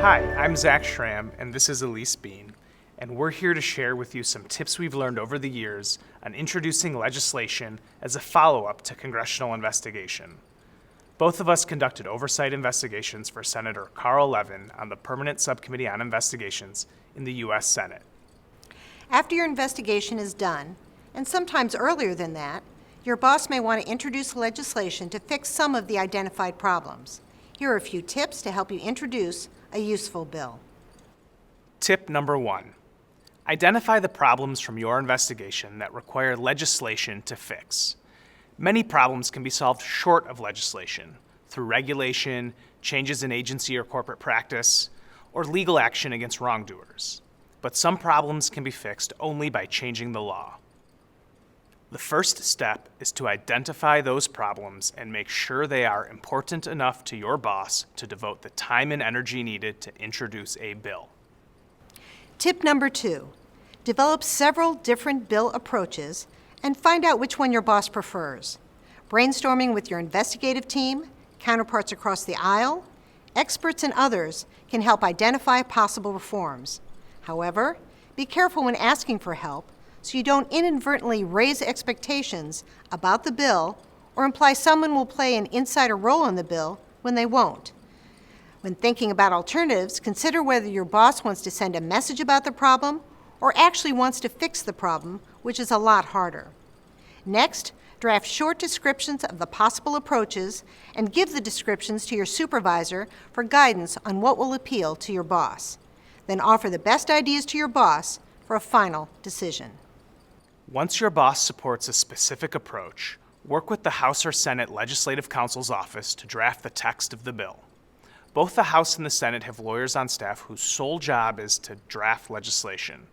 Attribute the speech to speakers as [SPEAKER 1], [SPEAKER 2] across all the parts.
[SPEAKER 1] Hi, I'm Zach Schramm, and this is Elise Bean, and we're here to share with you some tips we've learned over the years on introducing legislation as a follow-up to congressional investigation. Both of us conducted oversight investigations for Senator Carl Levin on the Permanent Subcommittee on Investigations in the U.S. Senate.
[SPEAKER 2] After your investigation is done, and sometimes earlier than that, your boss may want to introduce legislation to fix some of the identified problems. Here are a few tips to help you introduce a useful bill.
[SPEAKER 1] Tip number 1. Identify the problems from your investigation that require legislation to fix. Many problems can be solved short of legislation, through regulation, changes in agency or corporate practice, or legal action against wrongdoers. But some problems can be fixed only by changing the law. The first step is to identify those problems and make sure they are important enough to your boss to devote the time and energy needed to introduce a bill.
[SPEAKER 2] Tip number 2. Develop several different bill approaches and find out which one your boss prefers. Brainstorming with your investigative team, counterparts across the aisle, experts and others can help identify possible reforms. However, be careful when asking for help so you don't inadvertently raise expectations about the bill or imply someone will play an insider role in the bill when they won't. When thinking about alternatives, consider whether your boss wants to send a message about the problem or actually wants to fix the problem, which is a lot harder. Next, draft short descriptions of the possible approaches and give the descriptions to your supervisor for guidance on what will appeal to your boss. Then offer the best ideas to your boss for a final decision.
[SPEAKER 1] Once your boss supports a specific approach, work with the House or Senate Legislative Counsel's office to draft the text of the bill. Both the House and the Senate have lawyers on staff whose sole job is to draft legislation.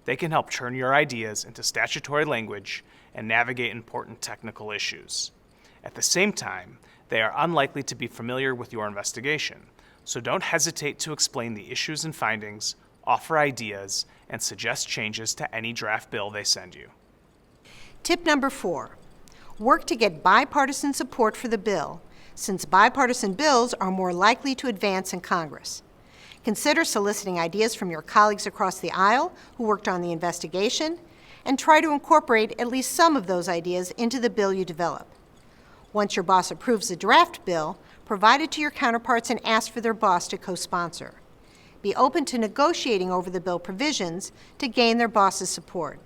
[SPEAKER 1] They can help turn your ideas into statutory language and navigate important technical issues. At the same time, they are unlikely to be familiar with your investigation, so don't hesitate to explain the issues and findings, offer ideas, and suggest changes to any draft bill they send you.
[SPEAKER 2] Tip number 4. Work to get bipartisan support for the bill, since bipartisan bills are more likely to advance in Congress. Consider soliciting ideas from your colleagues across the aisle who worked on the investigation, and try to incorporate at least some of those ideas into the bill you develop. Once your boss approves the draft bill, provide it to your counterparts and ask for their boss to co-sponsor. Be open to negotiating over the bill provisions to gain their boss's support.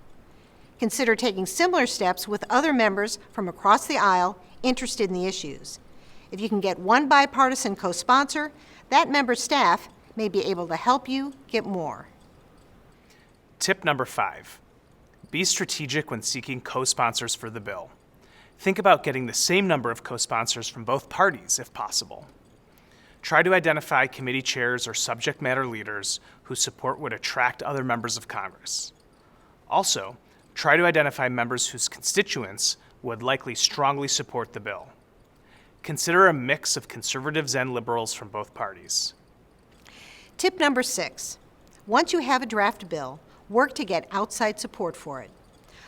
[SPEAKER 2] Consider taking similar steps with other members from across the aisle interested in the issues. If you can get one bipartisan co-sponsor, that member's staff may be able to help you get more.
[SPEAKER 1] Tip number 5. Be strategic when seeking co-sponsors for the bill. Think about getting the same number of co-sponsors from both parties if possible. Try to identify committee chairs or subject matter leaders whose support would attract other members of Congress. Also, try to identify members whose constituents would likely strongly support the bill. Consider a mix of conservatives and liberals from both parties.
[SPEAKER 2] Tip number 6. Once you have a draft bill, work to get outside support for it.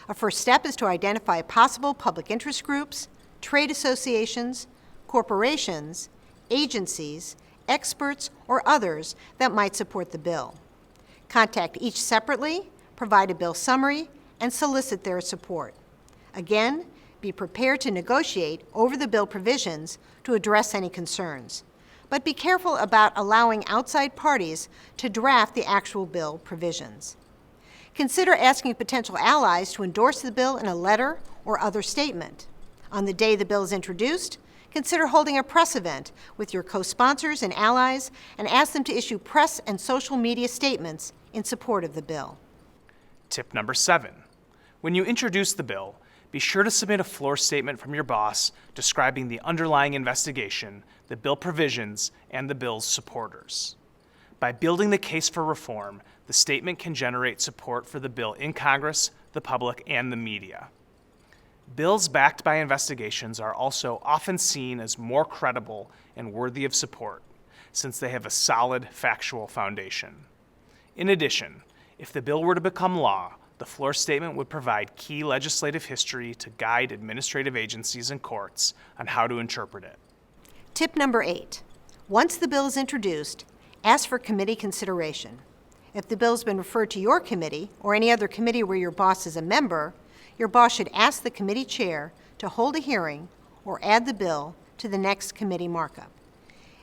[SPEAKER 2] A first step is to identify possible public interest groups, trade associations, corporations, agencies, experts, or others that might support the bill. Contact each separately, provide a bill summary, and solicit their support. Again, be prepared to negotiate over the bill provisions to address any concerns. But be careful about allowing outside parties to draft the actual bill provisions. Consider asking potential allies to endorse the bill in a letter or other statement. On the day the bill is introduced, consider holding a press event with your co-sponsors and allies and ask them to issue press and social media statements in support of the bill.
[SPEAKER 1] Tip number 7. When you introduce the bill, be sure to submit a floor statement from your boss describing the underlying investigation, the bill provisions, and the bill's supporters. By building the case for reform, the statement can generate support for the bill in Congress, the public, and the media. Bills backed by investigations are also often seen as more credible and worthy of support, since they have a solid factual foundation. In addition, if the bill were to become law, the floor statement would provide key legislative history to guide administrative agencies and courts on how to interpret it.
[SPEAKER 2] Tip number 8. Once the bill is introduced, Ask for committee consideration. If the bill's been referred to your committee or any other committee where your boss is a member, your boss should ask the committee chair to hold a hearing or add the bill to the next committee markup.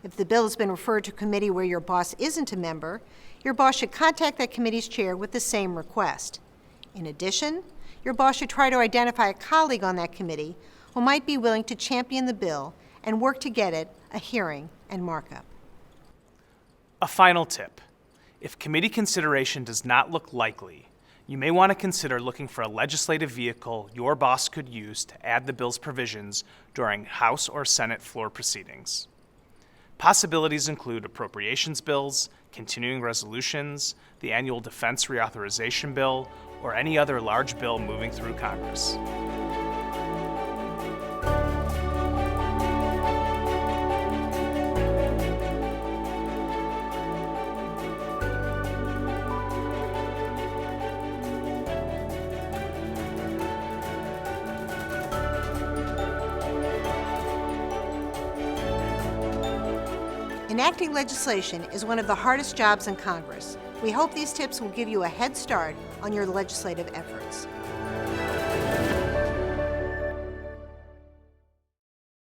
[SPEAKER 2] If the bill has been referred to a committee where your boss isn't a member, your boss should contact that committee's chair with the same request. In addition, your boss should try to identify a colleague on that committee who might be willing to champion the bill and work to get it a hearing and markup.
[SPEAKER 1] A final tip. If committee consideration does not look likely, you may want to consider looking for a legislative vehicle your boss could use to add the bill's provisions during House or Senate floor proceedings. Possibilities include appropriations bills, continuing resolutions, the annual defense reauthorization bill, or any other large bill moving through Congress.
[SPEAKER 2] Enacting legislation is one of the hardest jobs in Congress. We hope these tips will give you a head start on your legislative efforts.